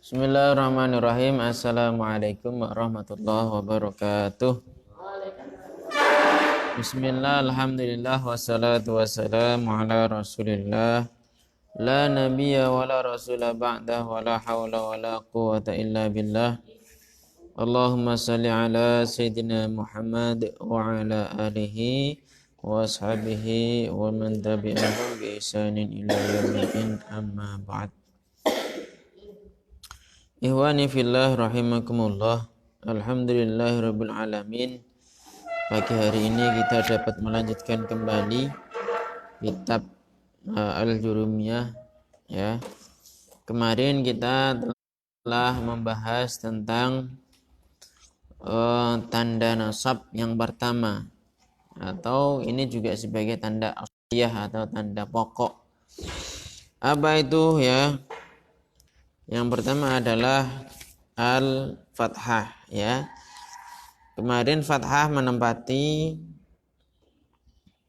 Bismillahirrahmanirrahim. Assalamualaikum warahmatullahi wabarakatuh. Bismillah, alhamdulillah, wassalatu wassalamu ala rasulillah. La nabiyya wa la rasula ba'dah wa la hawla wa la quwata illa billah. Allahumma salli ala Sayyidina Muhammad wa ala alihi wa ashabihi wa man tabi'ahum bi ihsanin ila yaumiddin, amma ba'd. Ihwani fillah rahimakumullah. Alhamdulillahirabbil alamin. Pagi hari ini kita dapat melanjutkan kembali kitab Al-Jurumiyah ya. Kemarin kita telah membahas tentang tanda nasab yang pertama, atau ini juga sebagai tanda asliyah atau tanda pokok. Apa itu ya? Yang pertama adalah al-fathah ya. Kemarin fathah menempati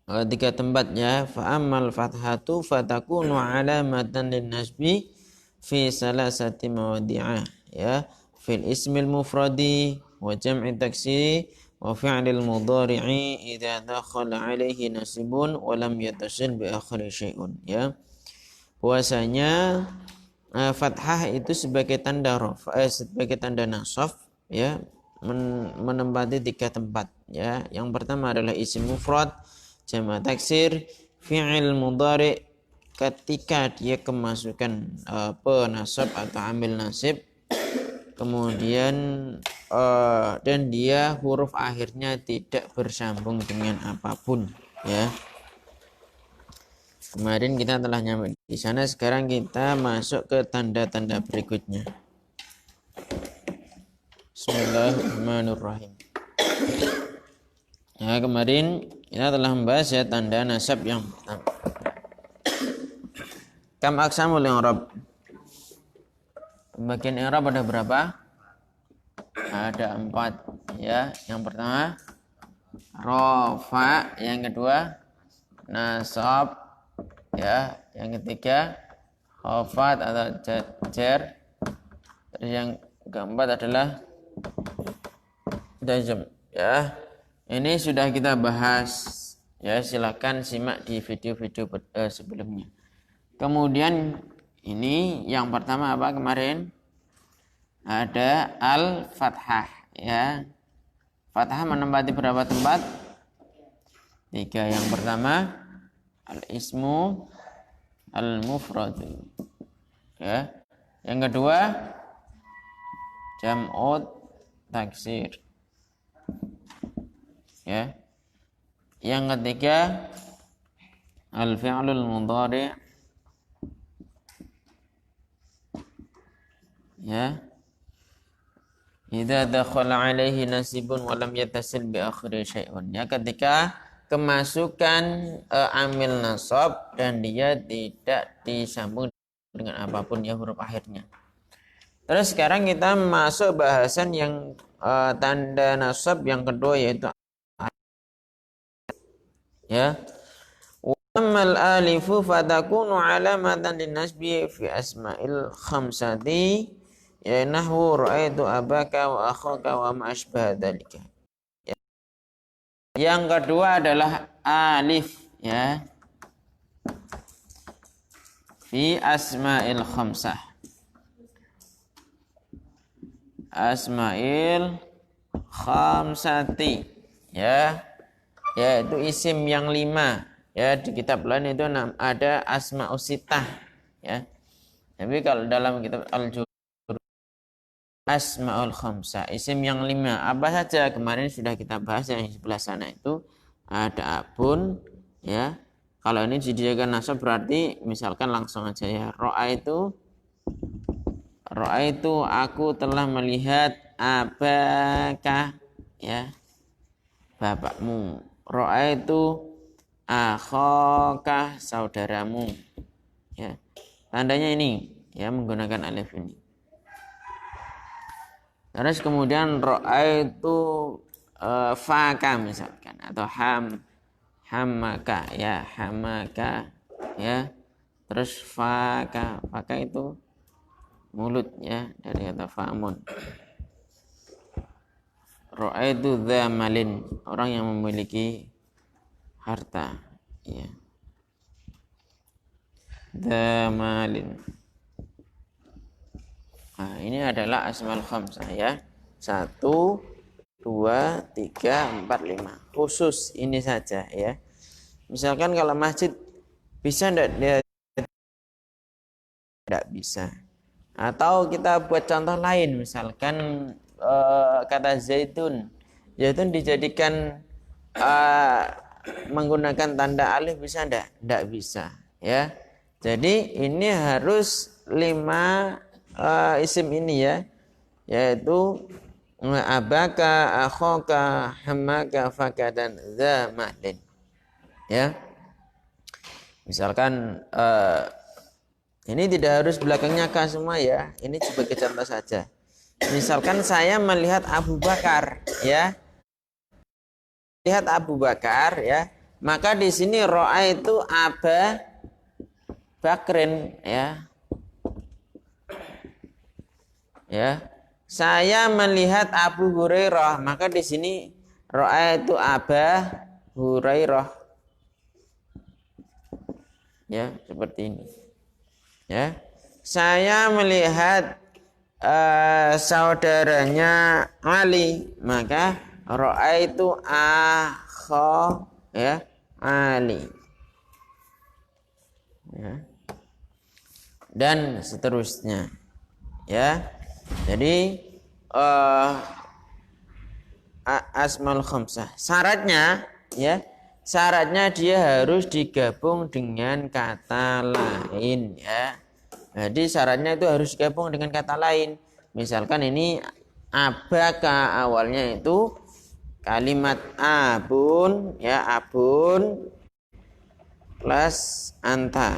3 tempat ya. Fa ammal fathatu fatakunu alamatan lin-nasbi fi salasati mawadi'ah ya. Fil ismil mufradi wa jam'i taksiri wa fi'lil mudhari'i idza dakhala alaihi nasibun wa lam yattasil bi akhiri syai'un ya. Bahwasanya fathah itu sebagai tanda sebagai tanda nasab ya, menempati 3 tempat ya. Yang pertama adalah isim mufrad, jamak taksir, fi'il mudhari ketika dia kemasukan penasab atau amil nasib, kemudian dan dia huruf akhirnya tidak bersambung dengan apapun ya. Kemarin kita telah nyampe di sana, sekarang kita masuk ke tanda-tanda berikutnya. Bismillahirrahmanirrahim. Ya, kemarin kita telah membahas ya tanda nasab yang pertama. Kam aqsamul i'rab. Pembagian i'rab ada berapa? Ada 4 ya. Yang pertama rafa, yang kedua nasab ya, yang ketiga khafat atau jar, terus yang keempat adalah jazm ya. Ini sudah kita bahas ya, silakan simak di video-video sebelumnya. Kemudian ini yang pertama apa kemarin? Ada al-fathah ya. Fathah menempati berapa tempat? 3. Yang pertama al-ismu al-mufradu ya. Yang kedua jam'ut taksir ya. Yang ketiga al-fi'lul mudhari ya. Idza dakhala alaihi nasibun wa lam yattasil bi akhiri syai'un ya, ketika kemasukan amil nasab dan dia tidak disambung dengan apapun ya huruf akhirnya. Terus sekarang kita masuk bahasan yang tanda nasab yang kedua, yaitu ya. Wa ammal alifu fatakunu alamatan linnasbi fi asma'il khamsati ya, nahwu ra'aitu abaka wa akhaka wa ma asbaha dzalika. Yang kedua adalah alif ya, fi asma'il khamsah, asma'il khamsati ya, yaitu isim yang 5 ya. Di kitab lain itu ada asma'us sittah ya, tapi kalau dalam kitab al-jurumiyah asma'ul khamsah, isim yang 5. Apa saja? Kemarin sudah kita bahas yang sebelah sana itu ada abun ya. Kalau ini dijadikan nasab berarti misalkan langsung aja ya, ra'aitu aku telah melihat abaka ya, bapakmu. Ra'aitu akhaka, saudaramu ya. Tandanya ini ya, menggunakan alif ini. Terus kemudian ra'aitu faka misalkan, atau hamaka ya, hamaka ya. Terus faka itu mulut ya, dari kata famun. Ra'aitu dza malin, orang yang memiliki harta ya. Dza malin. Nah, ini adalah asmaul khamsah ya. 1 2 3 4 5. Khusus ini saja ya. Misalkan kalau masjid bisa enggak? Tidak bisa. Atau kita buat contoh lain, misalkan kata zaitun. Zaitun dijadikan menggunakan tanda alif bisa enggak? Tidak bisa ya. Jadi ini harus 5 isim ini ya, yaitu abaka, akhoka, hamaka, faka, dan zamalin ya. Misalkan ini tidak harus belakangnya ka semua ya, ini sebagai contoh saja. Misalkan saya melihat Abu Bakar ya, lihat Abu Bakar ya, maka di sini ro'a itu Aba Bakrin ya. Ya. Saya melihat Abu Hurairah, maka di sini ro'a itu Aba Hurairah. Ya, seperti ini. Ya. Saya melihat saudaranya Ali, maka ro'a itu akha ya, Ali. Ya. Dan seterusnya. Ya. Jadi asmaul khamsah syaratnya ya, syaratnya dia harus digabung dengan kata lain ya. Jadi syaratnya itu harus digabung dengan kata lain. Misalkan ini abaka, awalnya itu kalimat abun ya, abun plus anta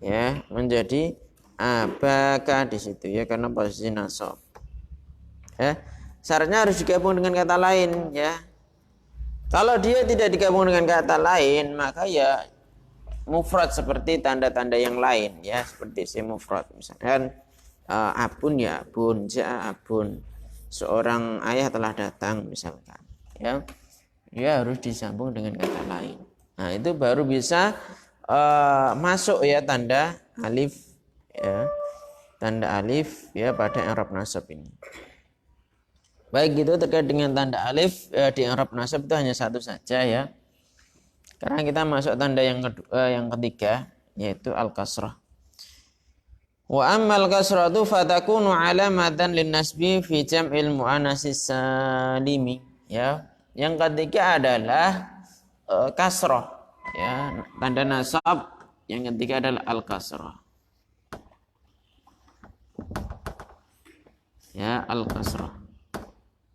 ya, menjadi abaka di situ ya, karena posisi nasab. Ya, syaratnya harus digabung dengan kata lain ya. Kalau dia tidak digabung dengan kata lain, maka ya mufrad seperti tanda-tanda yang lain ya, seperti si mufrad misalkan abun ya abun, ja'a abun, seorang ayah telah datang misalkan ya, dia harus disambung dengan kata lain. Nah, itu baru bisa masuk ya tanda alif ya, tanda alif ya pada i'rab nasab ini. Baik, gitu terkait dengan tanda alif di i'rab nasab itu hanya satu saja ya. Karena kita masuk tanda yang ketiga, yaitu al-kasrah. Wa ammal kasratu fatakunu alamatan linnasbi fi jam'il muannatsis salimi ya. Yang ketiga adalah kasrah ya, tanda nasab yang ketiga adalah al-kasrah. Ya, al-kasrah.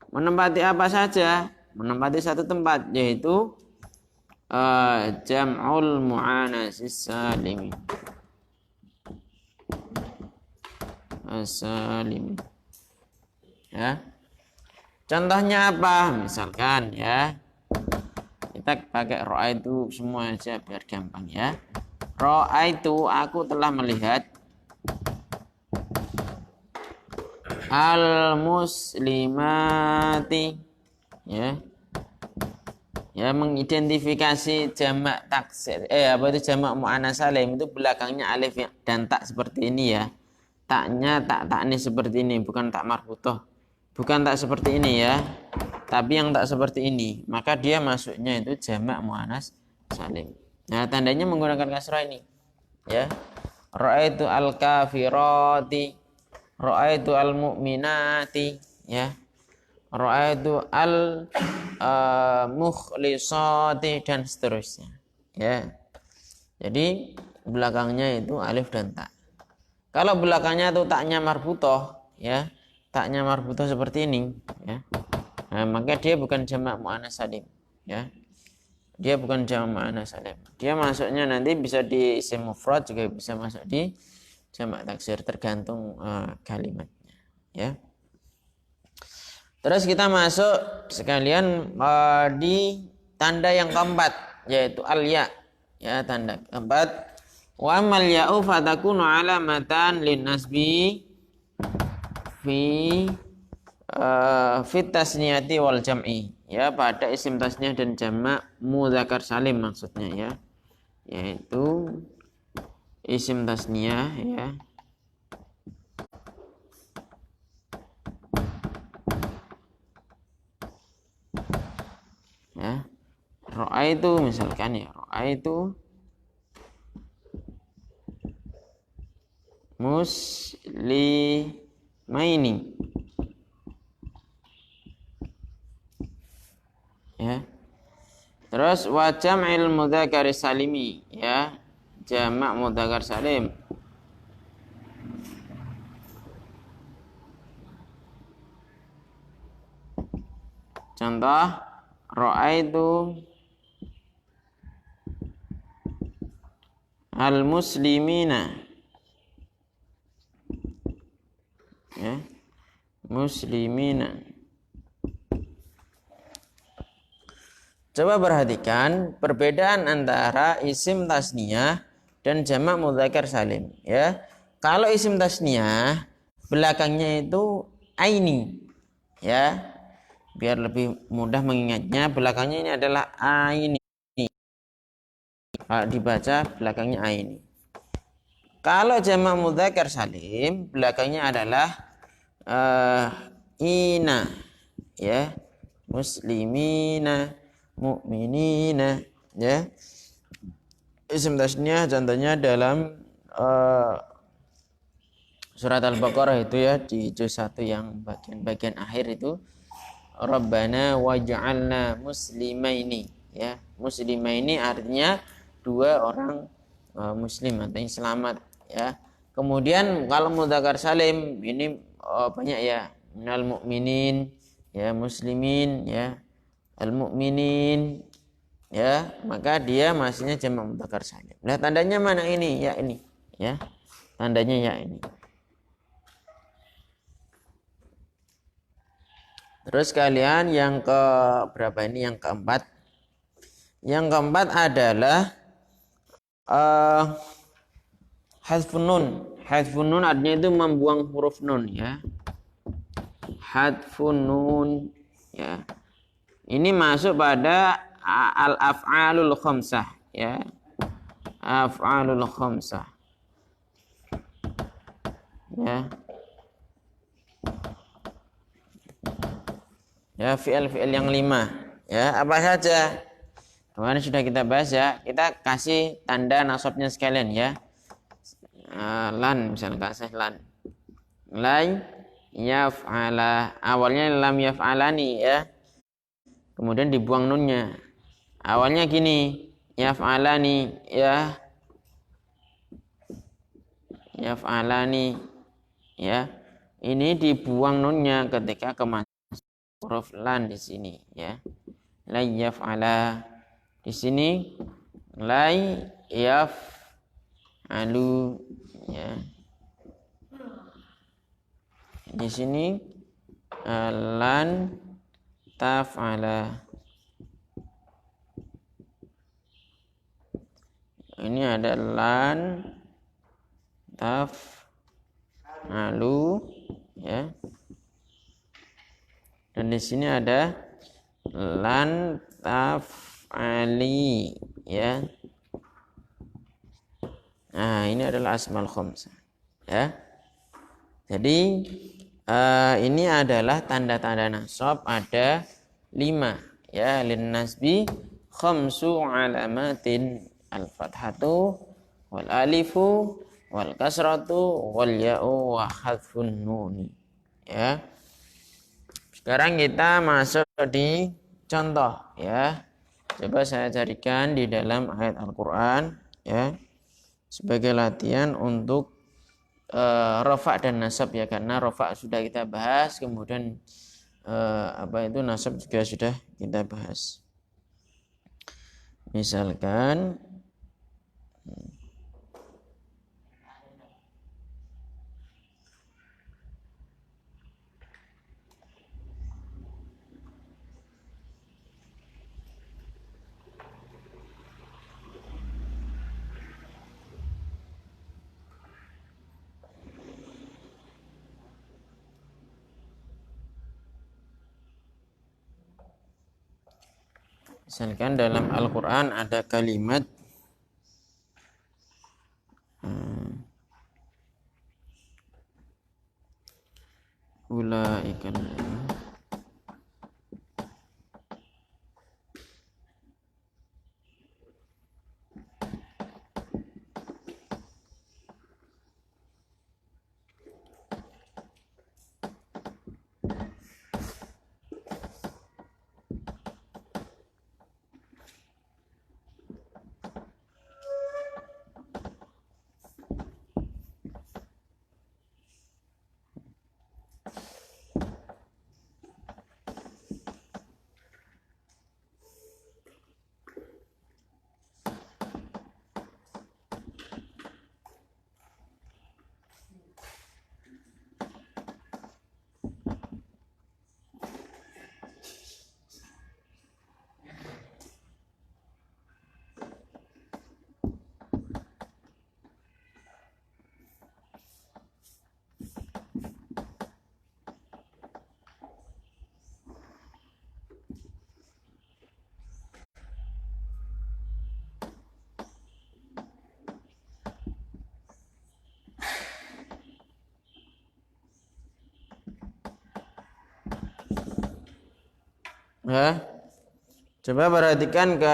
Menempati apa saja? Menempati satu tempat, yaitu jam'ul muannatsis salimi. As-salimi. Ya. Contohnya apa? Misalkan ya, kita pakai ro'a itu semua aja biar gampang ya. Ro'a itu aku telah melihat al-muslimati ya. Ya, mengidentifikasi jamak taksir jamak muannats salim itu belakangnya alif dan tak seperti ini ya. Taknya tak taknis seperti ini, bukan tak marbutoh. Bukan tak seperti ini ya, tapi yang tak seperti ini, maka dia masuknya itu jamak muannats salim. Nah, tandanya menggunakan kasrah ini ya. Ra'aitu al-kafirati, ra'aitu al-mu'minati ya, ra'aitu al-mukhlisati dan seterusnya ya. Jadi belakangnya itu alif dan ta. Kalau belakangnya itu taknya marbutoh ya, taknya marbutoh seperti ini ya, nah, maka dia bukan jamak muannats salim ya. Dia bukan jamak muannats salim. Dia masuknya nanti bisa di isim mufrad, juga bisa masuk di jamak taksir, tergantung kalimatnya ya. Terus kita masuk sekalian di tanda yang keempat, yaitu al-ya ya, tanda keempat Wa amal ya'u fatakunu alamatan lin nasbi fi fit tasniyati wal jam'i, ya, pada isim tasniyah dan jamak mudzakkar salim maksudnya, ya, yaitu isim tasniyah, ya, ra'aitu misalkan, ya, ra'aitu muslimaini, ya. Terus wa jam'il mudzakkar salimi, ya, jamak mudzakkar salim. Contoh ra'aitu al-muslimina, ya, muslimina. Coba perhatikan perbedaan antara isim tasniyah dan jamak mudzakkar salim, ya. Kalau isim tasniyah belakangnya itu aini, ya. Biar lebih mudah mengingatnya, belakangnya ini adalah aini. Kalau dibaca belakangnya aini. Kalau jamak mudzakkar salim belakangnya adalah ina, ya. Muslimina, mu'minina, ya. Isim tasniyah contohnya dalam surat Al-Baqarah itu, ya, di juz 1 yang bagian akhir itu, Rabbana waj'alna muslimaini, ya. Muslimaini artinya dua orang muslim atau yang selamat, ya. Kemudian kalau mudzakkar salim ini banyak, ya, minal mu'minin, ya, muslimin, ya, al-mu'minin, ya, maka dia masihnya jamak mudzakkar salim. Nah, tandanya mana ini? Ya, ini, ya. Tandanya ya ini. Terus kalian yang ke berapa ini? Yang keempat. Yang keempat adalah hadfun nun. Hadfun nun artinya itu membuang huruf nun, ya. Hadfun nun, ya. Ini masuk pada al-af'alul khamsah, ya. Af'alul khamsah, ya. Ya, fi'il yang 5, ya. Apa saja? Kemarin sudah kita bahas, ya. Kita kasih tanda nasabnya sekalian, ya. Lan misalnya kasih lan. Lai yaf'ala, awalnya lam yaf'alani, ya. Kemudian dibuang nunnya. Awalnya gini, yaf'alani, ya. Yaf'alani, ya. Ini dibuang nunnya ketika kemasuk huruf lan di sini, ya. La yaf'ala. Di sini la yaf'alu, ya. Di sini lan taf'ala. Ini ada lan taf'alu, ya. Dan di sini ada lan taf'ali, ya. Nah, ini adalah asmaul khamsah, ya. Jadi ini adalah tanda-tanda nasab ada 5, ya. Lin nasbi khamsu alamatin, al-fathatu wal alifu wal kasratu wal ya'u wa hadfun nuni, ya. Sekarang kita masuk di contoh, ya. Coba saya carikan di dalam ayat Al-Qur'an, ya, sebagai latihan untuk rafa dan nasab, ya, karena rafa sudah kita bahas, kemudian nasab juga sudah kita bahas. Misalkan Misalkan dalam Al-Quran ada kalimat ulaika ya. Coba perhatikan ke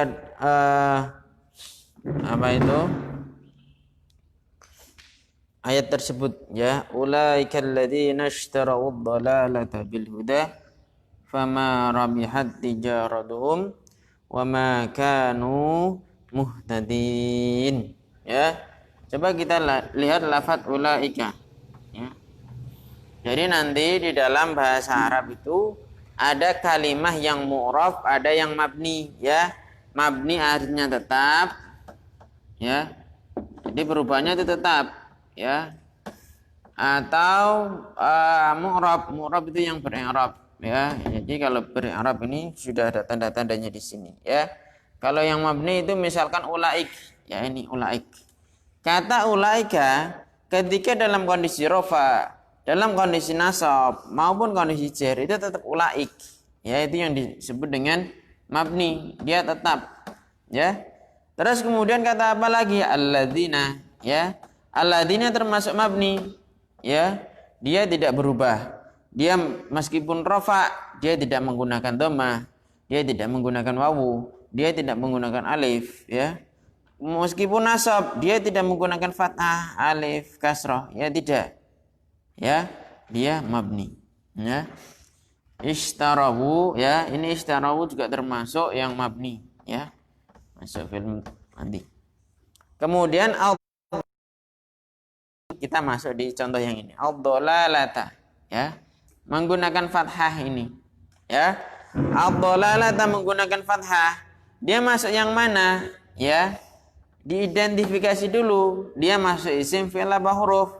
apa itu ayat tersebut ya. Ulaikal ladzina ishtarau ad-dhalalata bil huda fama rabihat tijaratuhum wama kanu muhtadin. Ya. Coba kita lihat lafaz ulaika ya. Jadi nanti di dalam bahasa Arab itu ada kalimah yang mu'raf, ada yang mabni ya. Mabni artinya tetap ya. Jadi perubahannya itu tetap ya. Atau mu'raf itu yang beri'rab ya. Jadi kalau beri'rab ini sudah ada tanda-tandanya di sini ya. Kalau yang mabni itu misalkan ulaik ya, ini ulaik. Kata ulaika ketika dalam kondisi rofa, dalam kondisi nasab maupun kondisi jar itu tetap ulaik ya, itu yang disebut dengan mabni, dia tetap ya. Terus kemudian kata apa lagi? Alladzina ya. Alladzina termasuk mabni ya, dia tidak berubah, dia meskipun rofa dia tidak menggunakan dhammah, dia tidak menggunakan wawu, dia tidak menggunakan alif ya. Meskipun nasab dia tidak menggunakan fathah, alif, kasrah ya, tidak ya, dia mabni ya. Ishtarawu ya, ini ishtarawu juga termasuk yang mabni ya, masuk film nanti. Kemudian kita masuk di contoh yang ini, ad-dhalalata ya, menggunakan fathah ini ya. Ad-dhalalata menggunakan fathah, dia masuk yang mana ya? Diidentifikasi dulu, dia masuk isim, fi'il, apa huruf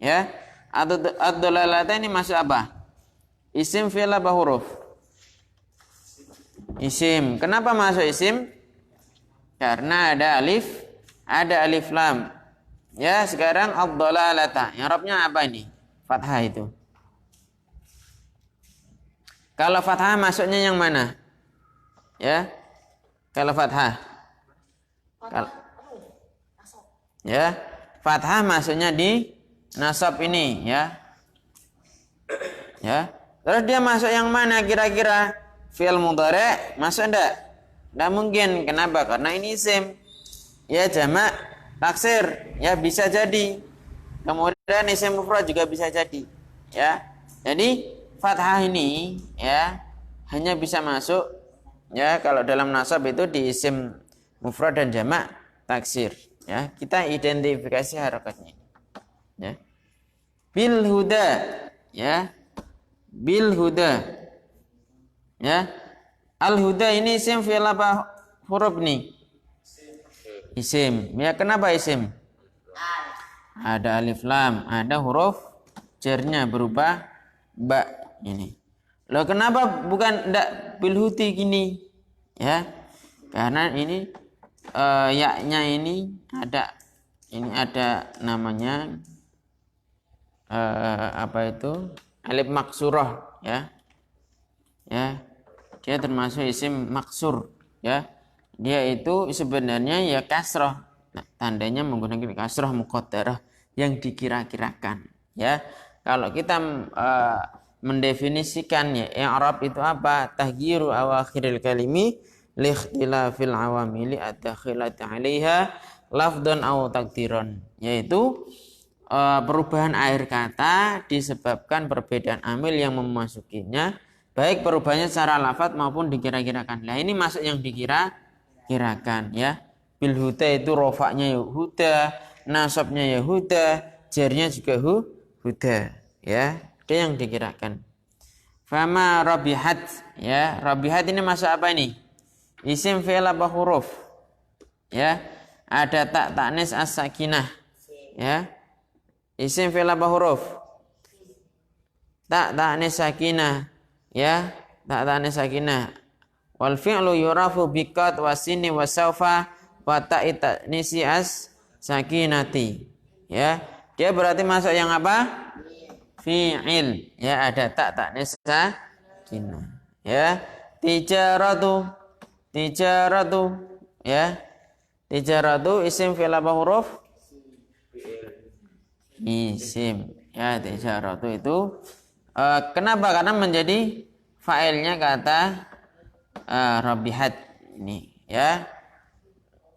ya. Ad-dhalalata ini masuk apa? Isim, fi'il, apa huruf? Isim. Kenapa masuk isim? Karena ada alif lam ya. Sekarang ad-dhalalata, i'rabnya apa ini? Fathah itu. Kalau fathah masuknya yang mana ya? Kalau fathah ya, fathah masuknya di nasab ini ya. Ya. Terus dia masuk yang mana kira-kira? Fi'il mudhari' masuk enggak? Enggak mungkin. Kenapa? Karena ini isim. Ya, jamak taksir ya, bisa jadi. Kemudian isim mufrad juga bisa jadi. Ya. Jadi fathah ini ya hanya bisa masuk ya kalau dalam nasab itu di isim mufrad dan jamak taksir. Ya, kita identifikasi harokatnya ya. Bil huda ya, bil huda ya. Al huda ini isim, fi'il, apa huruf nih? Isim ya. Kenapa isim? Ada alif lam, ada huruf jarnya berupa ba ini. Loh, kenapa bukan ndak bil huti gini ya? Karena ini yaknya ini ada namanya apa itu, alif maksurah ya. Ya, dia termasuk isim maksur ya. Dia itu sebenarnya ya kasroh. Nah, tandanya menggunakan kasroh muqaddarah yang dikira-kirakan, ya. Kalau kita mendefinisikan ya i'rab itu apa? Tahgyiru awakhiril kalimi li ikhtilafil awamili ad-dakhilati 'alaiha lafdhan aw taqdiran, yaitu perubahan akhir kata disebabkan perbedaan amil yang memasukinya, baik perubahannya secara lafadz maupun dikira-kirakan. Nah, ini masuk yang dikira-kirakan, ya. Bil huda itu rofaknya ya huda, nasabnya ya huda, jarnya juga huda, ya. Itu yang dikirakan. Fama rabihat, ya. Rabihat ini masuk apa ini? Isim fi'il apa huruf? Ya. Ada tak ta'nis as-sakinah, ya. Isim fi'il apa huruf? Tak ta'nis sakinah, ya. Tak ta'nis sakinah. Wal fi'lu yurafu biqad wasini wasaufa wa ta'i ta'nisi as sakinati, ya. Dia berarti masuk yang apa? Fi'il, ya. Ada tak ta'nis sakinah, ya. Tijaratu, ya. Tijaratu isim fi'il apa huruf? Isim, ya. Tijaratu itu kenapa? Karena menjadi fa'ilnya kata rabihat ini, ya.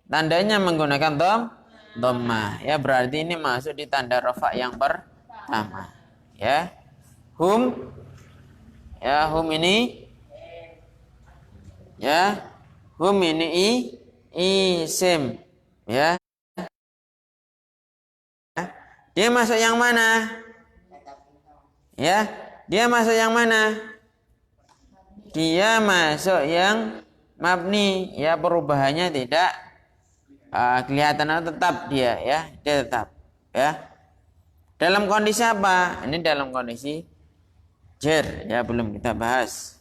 Tandanya menggunakan dhammah, ya. Berarti ini masuk di tanda rafa yang pertama, ya. Hum, ya. Hum ini, ya. Hum ini isim, ya. Dia masuk yang mana? Ya, dia masuk yang mana? Dia masuk yang mabni, ya. Perubahannya tidak kelihatan, tetap dia, ya. Dia tetap, ya. Dalam kondisi apa? Ini dalam kondisi jar, ya. Belum kita bahas.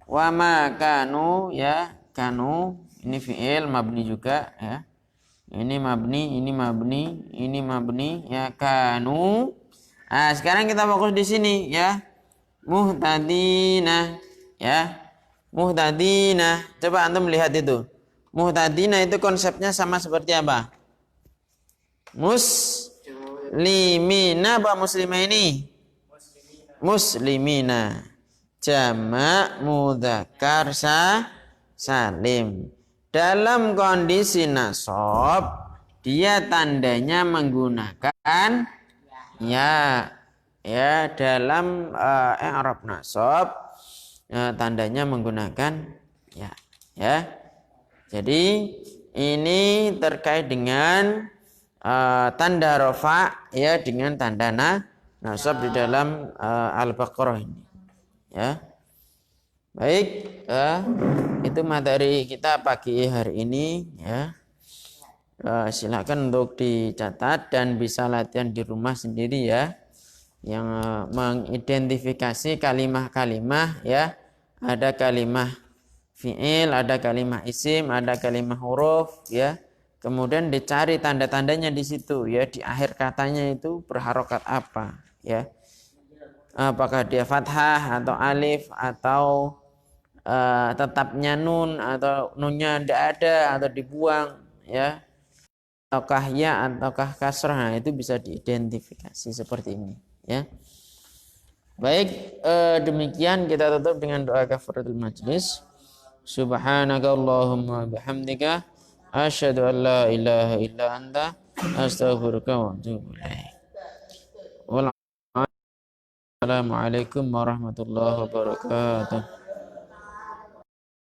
Wa ma kanu, ya. Kanu ini fi'il mabni juga, ya. Ini mabni, ini mabni, ini mabni, ya. Kanu. Nah, sekarang kita fokus di sini, ya. Muhtadina, ya. Muhtadina. Coba antum lihat itu. Muhtadina itu konsepnya sama seperti apa? Muslimina apa muslimah ini? Muslimina. Jamak mudzakkar salim. Dalam kondisi nasab, dia tandanya menggunakan ya. Ya, dalam i'rab nasab tandanya menggunakan ya, ya. Jadi ini terkait dengan tanda rafa, ya, dengan tanda nasab di dalam Al-Baqarah ini, ya. Baik, itu materi kita pagi hari ini, ya. Silakan untuk dicatat dan bisa latihan di rumah sendiri, ya. Yang mengidentifikasi kalimah-kalimah, ya. Ada kalimah fi'il, ada kalimah isim, ada kalimah huruf, ya. Kemudian dicari tanda-tandanya di situ, ya. Di akhir katanya itu berharokat apa, ya. Apakah dia fathah atau alif atau tetapnya nun atau nunnya tidak ada atau dibuang, ya. Ataukah ya ataukah kasrah. Nah, itu bisa diidentifikasi seperti ini, ya. Baik, demikian kita tutup dengan doa kafaratul majlis. Subhanaka Allahumma bihamdika asyhadu an la ilaha illa anta astaghfiruka wa atubu ilaik. Wassalamualaikum warahmatullahi wabarakatuh.